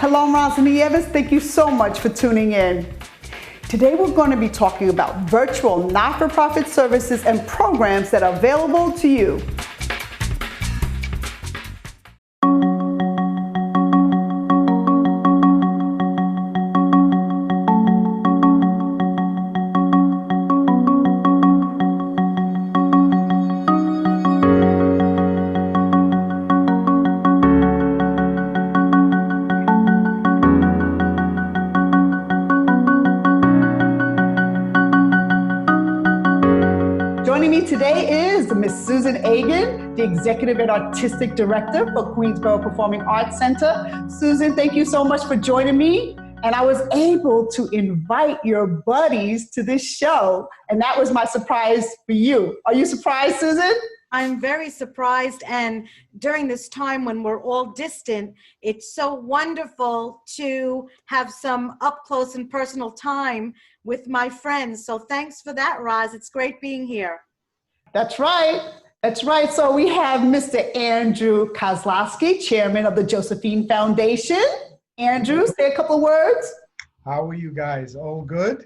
Hello, I'm Roslyn Nieves. Thank you so much for tuning in. Today we're going to be talking about virtual not-for-profit services and programs that are available to you. Joining me today is Miss Susan Agin, the Executive and Artistic Director for Queensborough Performing Arts Center. Susan, thank you so much for joining me. And I was able to invite your buddies to this show, and that was my surprise for you. Are you surprised, Susan? I'm very surprised, and during this time when we're all distant, it's so wonderful to have some up close and personal time with my friends. So thanks for that, Roz. It's great being here. That's right. That's right. So we have Mr. Andrew Koslosky, Chairman of the Josephine Foundation. Andrew, say a couple of words. How are you guys? All good?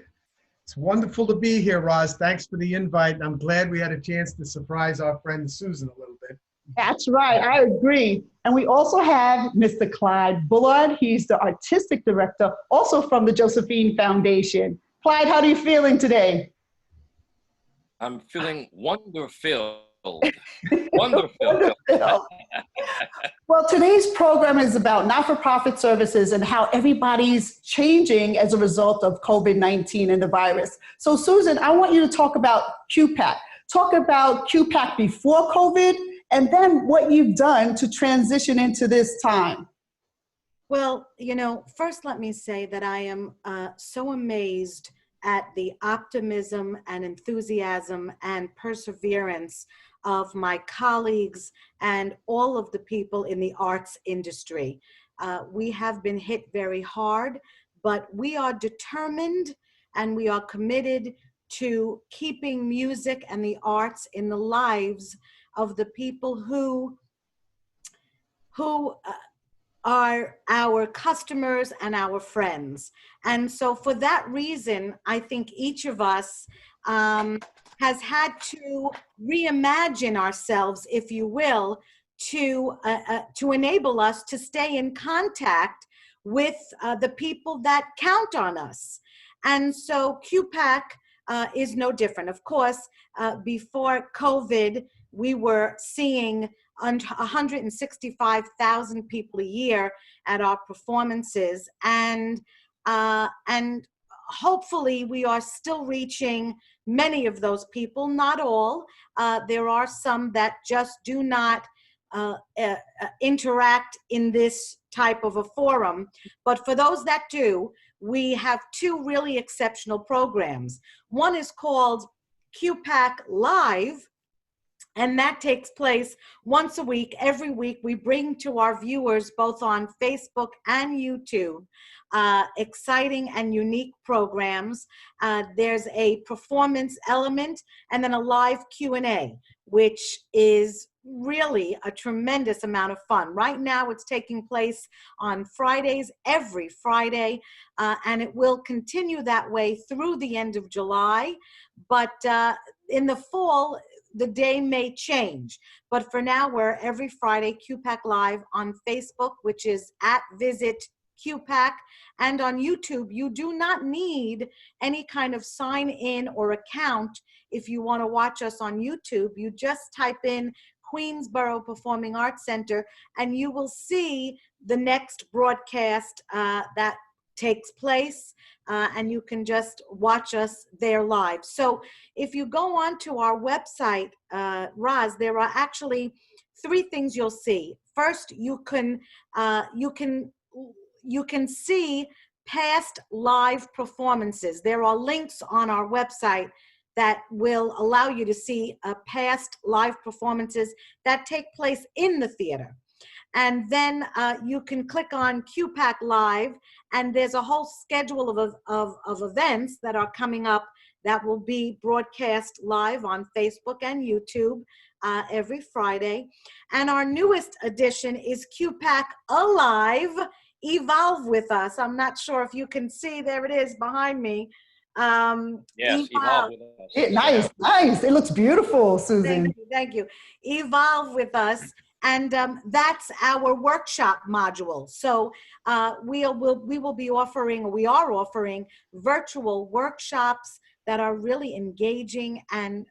It's wonderful to be here, Roz. Thanks for the invite. I'm glad we had a chance to surprise our friend Susan a little bit. That's right. I agree. And we also have Mr. Clyde Bullard. He's the Artistic Director, also from the Josephine Foundation. Clyde, how are you feeling today? I'm feeling wonderful. Wonderful. Well, today's program is about not-for-profit services and how everybody's changing as a result of COVID-19 and the virus. So, Susan, I want you to talk about QPAC. Talk about QPAC before COVID and then what you've done to transition into this time. Well, you know, first let me say that I am so amazed at the optimism and enthusiasm and perseverance of my colleagues and all of the people in the arts industry. We have been hit very hard, but we are determined and we are committed to keeping music and the arts in the lives of the people who are our customers and our friends. And so for that reason, I think each of us has had to reimagine ourselves, if you will, to enable us to stay in contact with the people that count on us. And so QPAC is no different. Of course, before COVID, we were seeing 165,000 people a year at our performances, and hopefully we are still reaching many of those people, not all. There are some that just do not interact in this type of a forum, but for those that do, we have two really exceptional programs. One is called QPAC Live, and that takes place once a week. Every week we bring to our viewers, both on Facebook and YouTube, exciting and unique programs. There's a performance element and then a live Q&A, which is really a tremendous amount of fun. Right now it's taking place on Fridays, every Friday, and it will continue that way through the end of July. But in the fall, the day may change, but for now we're every Friday, QPAC Live on Facebook, which is @Visit QPAC, and on YouTube. You do not need any kind of sign in or account if you want to watch us on YouTube. You just type in Queensborough Performing Arts Center and you will see the next broadcast that takes place, and you can just watch us there live. So if you go on to our website, Roz, there are actually three things you'll see. First, you can see past live performances. There are links on our website that will allow you to see past live performances that take place in the theater. And then you can click on QPAC Live, and there's a whole schedule of events that are coming up that will be broadcast live on Facebook and YouTube every Friday. And our newest edition is QPAC Alive evolve with us. I'm not sure if you can see, there it is behind me. Yes, evolve with us. Nice, nice. It looks beautiful, Thank Susan. you, thank you. Evolve with us. And that's our workshop module. So we will be offering, we are offering virtual workshops that are really engaging and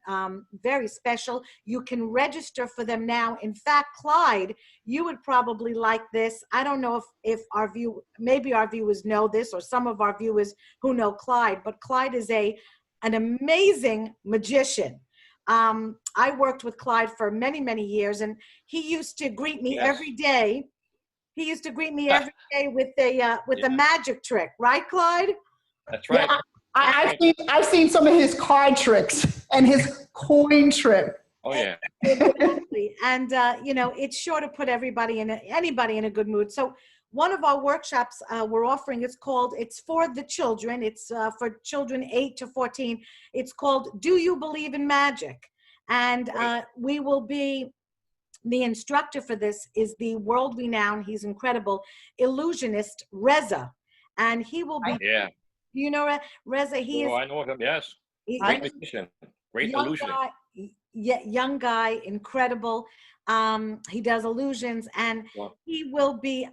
very special. You can register for them now. In fact, Clyde, you would probably like this. I don't know if maybe our viewers know this, or some of our viewers who know Clyde, but Clyde is an amazing magician. I worked with Clyde for many, many years, and he used to greet me every day. He used to greet me every day with a magic trick, right, Clyde? That's right. Yeah, I've seen some of his card tricks and his coin trick. Oh yeah. Exactly. And it's sure to put anybody in a good mood. So one of our workshops we're offering, it's for the children. It's for children 8 to 14. It's called Do You Believe in Magic? And we will be, the instructor for this is the world-renowned, he's incredible, illusionist Reza. And he will be, you know Reza? I know him, yes. Great magician, great illusionist. Young guy, incredible. He does illusions, and he will be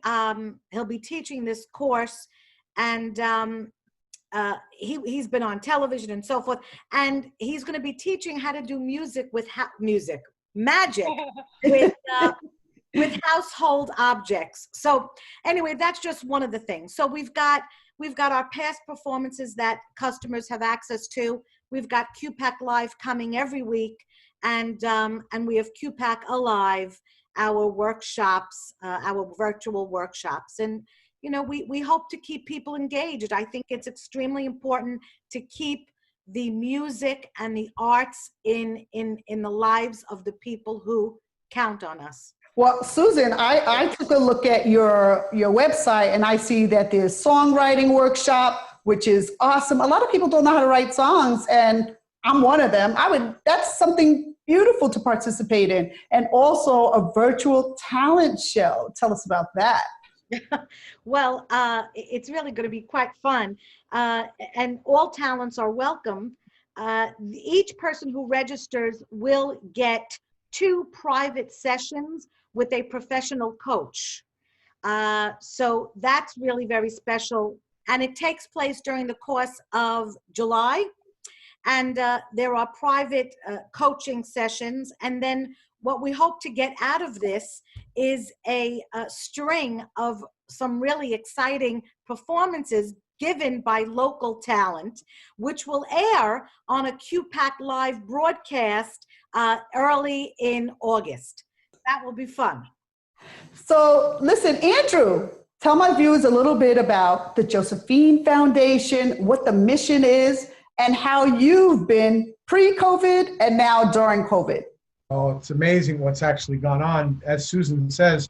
he'll be teaching this course, and he's been on television and so forth, and he's going to be teaching how to do magic with household objects. So anyway, that's just one of the things. So we've got our past performances that customers have access to. We've got QPAC Live coming every week. And we have QPAC Alive, our workshops, our virtual workshops. And, we hope to keep people engaged. I think it's extremely important to keep the music and the arts in the lives of the people who count on us. Well, Susan, I took a look at your website, and I see that there's songwriting workshop, which is awesome. A lot of people don't know how to write songs, and I'm one of them. That's something beautiful to participate in. And also a virtual talent show. Tell us about that. Well, it's really going to be quite fun. And all talents are welcome. Each person who registers will get 2 private sessions with a professional coach. So that's really very special. And it takes place during the course of July. And there are private coaching sessions. And then what we hope to get out of this is a string of some really exciting performances given by local talent, which will air on a QPAC Live broadcast early in August. That will be fun. So listen, Andrew, tell my viewers a little bit about the Josephine Foundation, what the mission is, and how you've been pre-COVID and now during COVID. Oh, it's amazing what's actually gone on. As Susan says,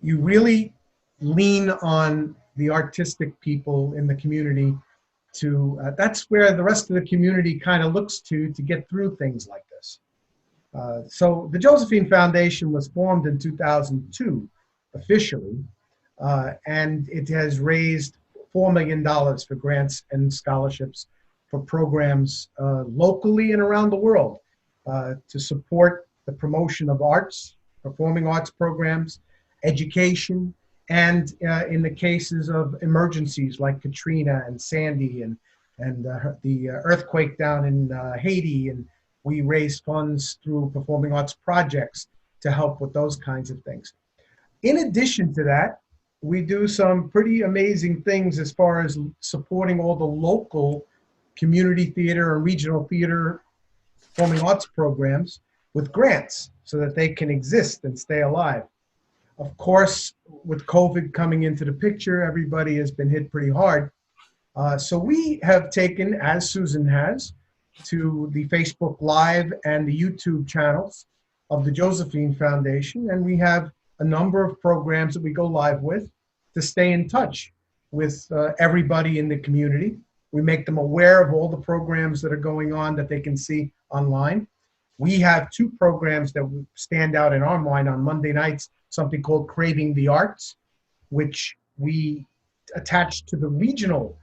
you really lean on the artistic people in the community to, that's where the rest of the community kind of looks to get through things like this. So the Josephine Foundation was formed in 2002 officially, and it has raised $4 million for grants and scholarships for programs locally and around the world to support the promotion of arts, performing arts programs, education, and in the cases of emergencies like Katrina and Sandy and the earthquake down in Haiti, and we raise funds through performing arts projects to help with those kinds of things. In addition to that, we do some pretty amazing things as far as supporting all the local community theater and regional theater performing arts programs with grants so that they can exist and stay alive. Of course, with COVID coming into the picture, everybody has been hit pretty hard. So we have taken, as Susan has, to the Facebook Live and the YouTube channels of the Josephine Foundation, and we have a number of programs that we go live with to stay in touch with everybody in the community. We make them aware of all the programs that are going on that they can see online. We have 2 programs that stand out in our mind on Monday nights, something called Craving the Arts, which we attach to the regional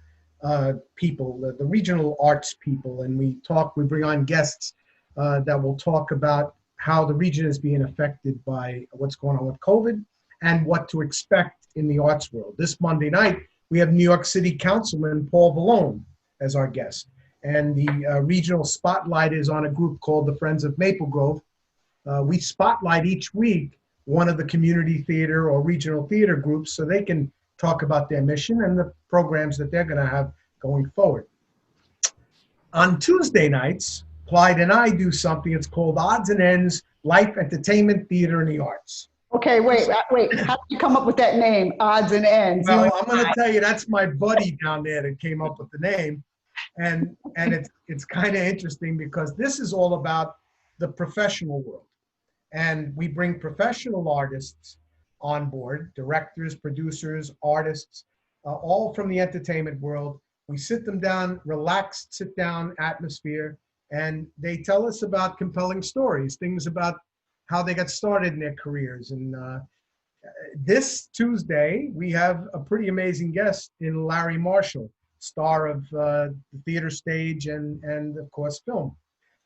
people, the regional arts people, and we bring on guests that will talk about how the region is being affected by what's going on with COVID and what to expect in the arts world. This Monday night, we have New York City Councilman Paul Vallone as our guest. And the regional spotlight is on a group called the Friends of Maple Grove. We spotlight each week one of the community theater or regional theater groups so they can talk about their mission and the programs that they're going to have going forward. On Tuesday nights, Clyde and I do something. It's called Odds and Ends, Life, Entertainment, Theater, and the Arts. Okay, wait. How did you come up with that name, Odds and Ends? Well, I'm going to tell you, that's my buddy down there that came up with the name. And it's kind of interesting because this is all about the professional world. And we bring professional artists on board, directors, producers, artists, all from the entertainment world. We sit them down, relaxed, sit down atmosphere, and they tell us about compelling stories, things about how they got started in their careers. And this Tuesday, we have a pretty amazing guest in Larry Marshall, star of the theater stage and of course, film.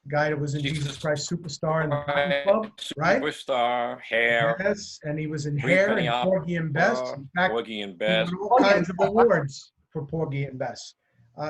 The guy that was in Jesus Christ Superstar and the Cotton Club, right? Superstar, Hair. Yes, and he was in Hair and Porgy and Bess. In fact, Porgy and he Bess. won all kinds of awards for Porgy and Bess.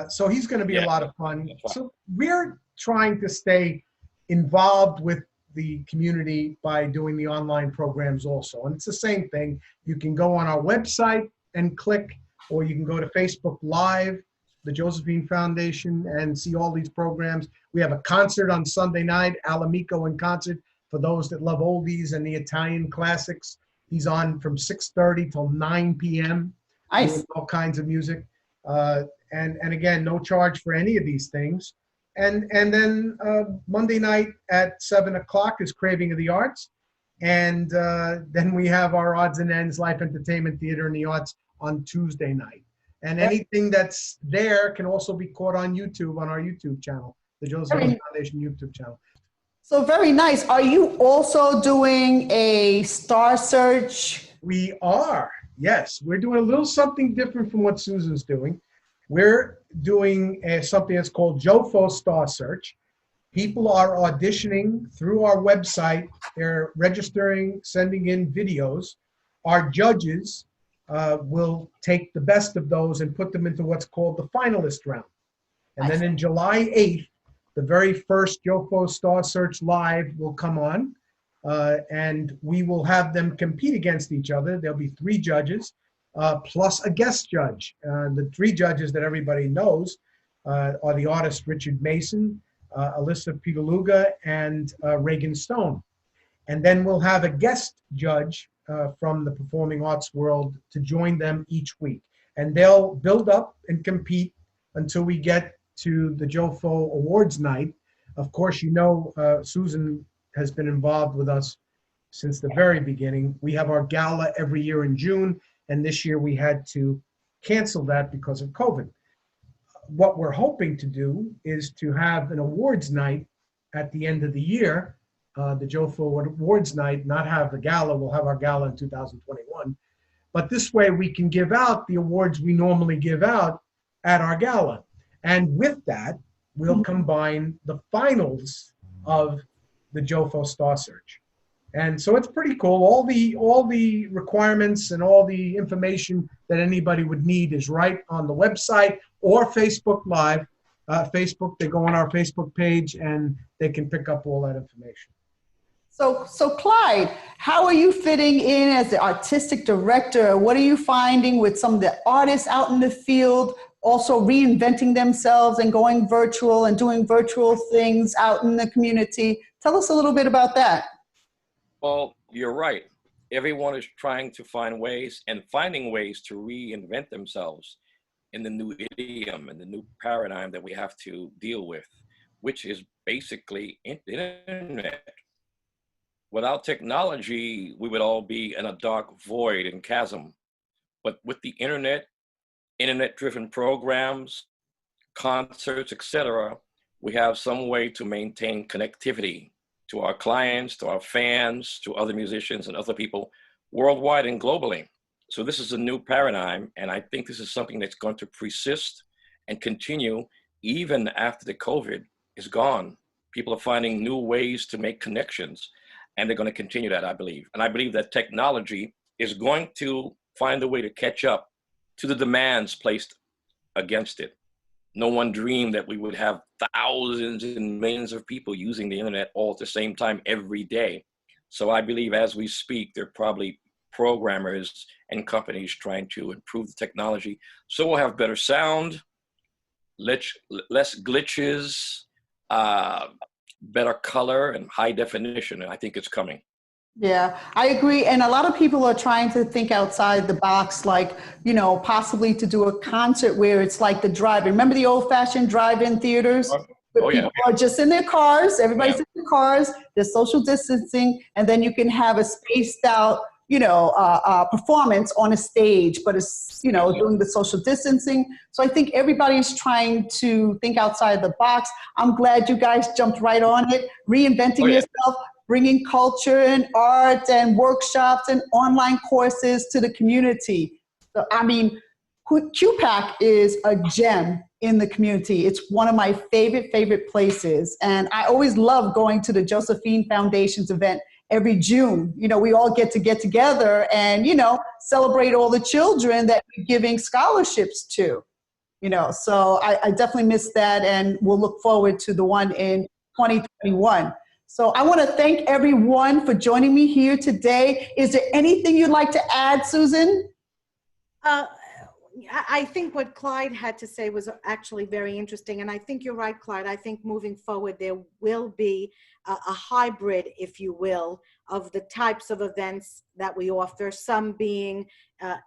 So he's going to be a lot of fun. So we're trying to stay involved with the community by doing the online programs also. And it's the same thing. You can go on our website and click, or you can go to Facebook Live, the Josephine Foundation, and see all these programs. We have a concert on Sunday night, Alamico in concert, for those that love oldies and the Italian classics. He's on from 6:30 till 9 p.m. Nice. Doing all kinds of music. And again, no charge for any of these things. And then Monday night at 7 o'clock is Craving the Arts. And then we have our Odds and Ends, Life, Entertainment, Theater, and the Arts on Tuesday night. And anything that's there can also be caught on YouTube, on our YouTube channel, the Josephine Foundation YouTube channel. So very nice. Are you also doing a star search? We are, yes. We're doing a little something different from what Susan's doing. We're doing something that's called JoFo Star Search. People are auditioning through our website. They're registering, sending in videos. Our judges will take the best of those and put them into what's called the finalist round. And then in July 8th, the very first JoFo Star Search Live will come on, and we will have them compete against each other. There'll be 3 judges, plus a guest judge. The 3 judges that everybody knows are the artist Richard Mason, Alyssa Pitaluga, and Reagan Stone. And then we'll have a guest judge from the performing arts world to join them each week. And they'll build up and compete until we get to the JoFo Awards night. Of course, you know, Susan has been involved with us since the very beginning. We have our gala every year in June, and this year we had to cancel that because of COVID. What we're hoping to do is to have an awards night at the end of the year, the JoFo Awards night, not have the gala. We'll have our gala in 2021. But this way we can give out the awards we normally give out at our gala. And with that, we'll combine the finals of the JoFo Star Search. And so it's pretty cool. All the requirements and all the information that anybody would need is right on the website or Facebook Live. Facebook, they go on our Facebook page and they can pick up all that information. So Clyde, how are you fitting in as the artistic director? What are you finding with some of the artists out in the field also reinventing themselves and going virtual and doing virtual things out in the community? Tell us a little bit about that. Well, you're right. Everyone is trying to find ways and finding ways to reinvent themselves in the new idiom and the new paradigm that we have to deal with, which is basically internet. Without technology, we would all be in a dark void and chasm. But with the internet-driven programs, concerts, etc., we have some way to maintain connectivity to our clients, to our fans, to other musicians and other people worldwide and globally. So this is a new paradigm, and I think this is something that's going to persist and continue even after the COVID is gone. People are finding new ways to make connections, and they're going to continue that, I believe. And I believe that technology is going to find a way to catch up to the demands placed against it. No one dreamed that we would have thousands and millions of people using the internet all at the same time every day. So I believe as we speak, there are probably programmers and companies trying to improve the technology so we'll have better sound, less glitches, better color and high definition. And I think it's coming. Yeah, I agree. And a lot of people are trying to think outside the box, like, you know, possibly to do a concert where it's like the drive-in. Remember the old-fashioned drive-in theaters? Where Oh, yeah. people are just in their cars, everybody's Yeah. in their cars, there's social distancing, and then you can have a spaced out, you know, performance on a stage, but it's, you know, doing the social distancing. So I think everybody's trying to think outside the box. I'm glad you guys jumped right on it, reinventing Oh, yeah. yourself, bringing culture and art and workshops and online courses to the community. So, I mean, QPAC is a gem in the community. It's one of my favorite places. And I always love going to the Josephine Foundation's event every June. You know, we all get together and, you know, celebrate all the children that we're giving scholarships to. You know, so I definitely miss that, and we'll look forward to the one in 2021. So I want to thank everyone for joining me here today. Is there anything you'd like to add, Susan? I think what Clyde had to say was actually very interesting. And I think you're right, Clyde. I think moving forward, there will be a hybrid, if you will, of the types of events that we offer, some being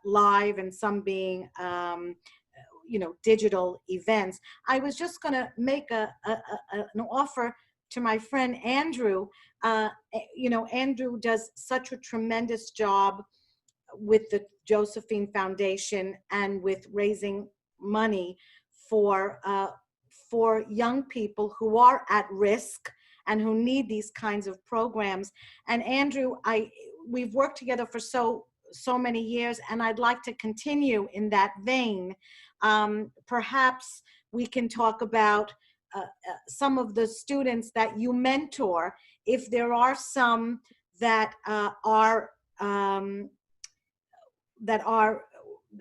live and some being, you know, digital events. I was just going to make an offer to my friend Andrew. You know, Andrew does such a tremendous job with the Josephine Foundation and with raising money for young people who are at risk and who need these kinds of programs. And Andrew, we've worked together for so many years, and I'd like to continue in that vein. Perhaps we can talk about some of the students that you mentor, if there are some that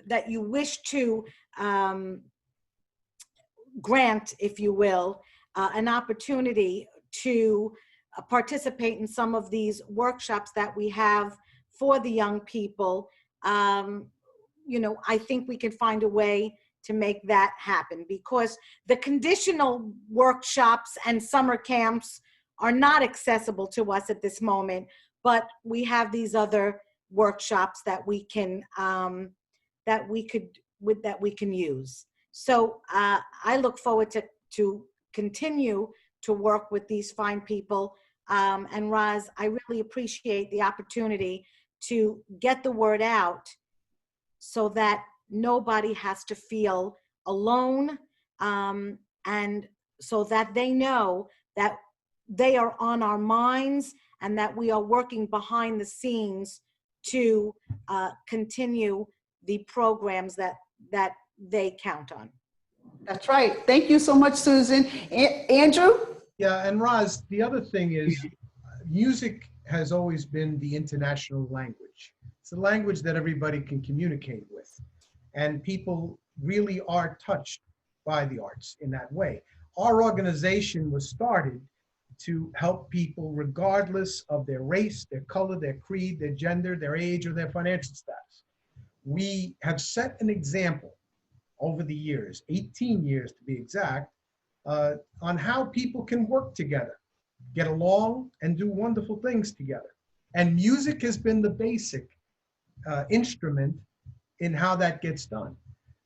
that you wish to grant, if you will, an opportunity to participate in some of these workshops that we have for the young people. You know, I think we can find a way to make that happen, because the conditional workshops and summer camps are not accessible to us at this moment, but we have these other workshops that we can that we can use. So I look forward to continue to work with these fine people. And Roz, I really appreciate the opportunity to get the word out so that nobody has to feel alone, and so that they know that they are on our minds and that we are working behind the scenes to continue the programs that they count on. That's right. Thank you so much, Susan. Andrew? Yeah, and Roz, the other thing is music has always been the international language. It's a language that everybody can communicate with. And people really are touched by the arts in that way. Our organization was started to help people regardless of their race, their color, their creed, their gender, their age, or their financial status. We have set an example over the years, 18 years to be exact, on how people can work together, get along, and do wonderful things together. And music has been the basic instrument in how that gets done.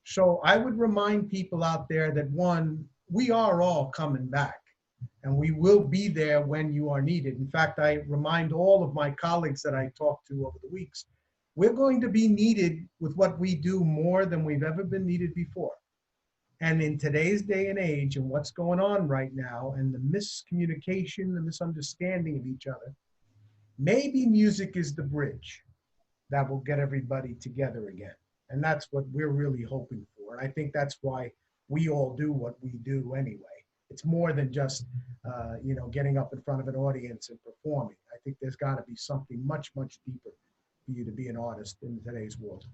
So I would remind people out there that, one, we are all coming back, and we will be there when you are needed. In fact, I remind all of my colleagues that I talk to over the weeks, we're going to be needed with what we do more than we've ever been needed before. And in today's day and age and what's going on right now and the miscommunication, the misunderstanding of each other, maybe music is the bridge. that will get everybody together again. And that's what we're really hoping for. And I think that's why we all do what we do anyway. It's more than just, getting up in front of an audience and performing. I think there's got to be something much, much deeper for you to be an artist in today's world.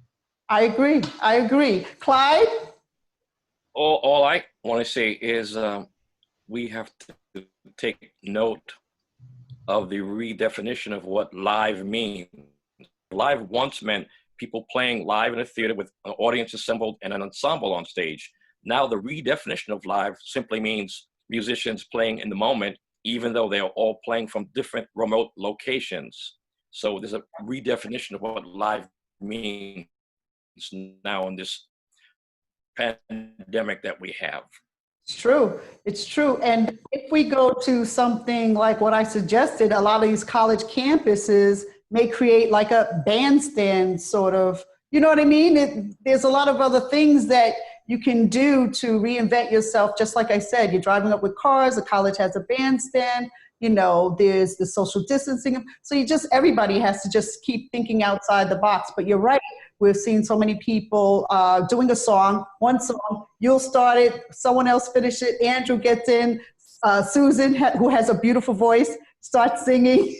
I agree. I agree. Clyde? All I want to say is we have to take note of the redefinition of what live means. Live once meant people playing live in a theater with an audience assembled and an ensemble on stage. Now the redefinition of live simply means musicians playing in the moment, even though they are all playing from different remote locations. So there's a redefinition of what live means now in this pandemic that we have. It's true. It's true. And if we go to something like what I suggested, a lot of these college campuses may create like a bandstand sort of, you know what I mean? There's a lot of other things that you can do to reinvent yourself. Just like I said, you're driving up with cars, the college has a bandstand, there's the social distancing. So everybody has to just keep thinking outside the box. But you're right. We've seen so many people doing one song, you'll start it, someone else finish it, Andrew gets in, Susan, who has a beautiful voice, starts singing.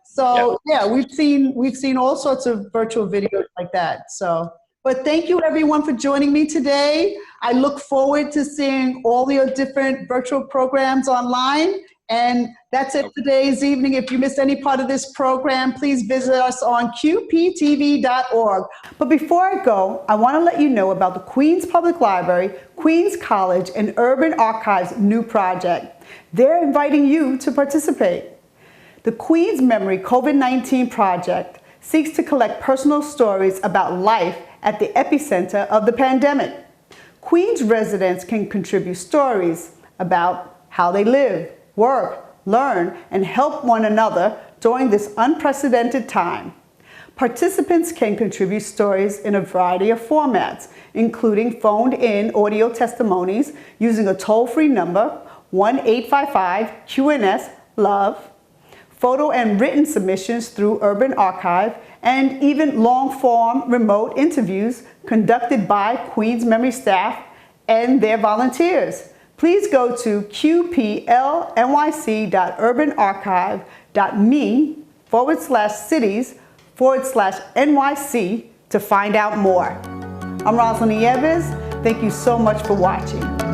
So yeah, we've seen all sorts of virtual videos like that. So, but thank you everyone for joining me today. I look forward to seeing all your different virtual programs online. And that's it for today's evening. If you missed any part of this program, please visit us on QPTV.org. But before I go, I want to let you know about the Queens Public Library, Queens College, and Urban Archives' new project. They're inviting you to participate. The Queens Memory COVID-19 project seeks to collect personal stories about life at the epicenter of the pandemic. Queens residents can contribute stories about how they live, work, learn, and help one another during this unprecedented time. Participants can contribute stories in a variety of formats, including phoned-in audio testimonies using a toll-free number, 1-855-QNS-LOVE, photo and written submissions through Urban Archive, and even long-form remote interviews conducted by Queens Memory staff and their volunteers. Please go to qplnyc.urbanarchive.me/cities/NYC to find out more. I'm Roslyn Nieves. Thank you so much for watching.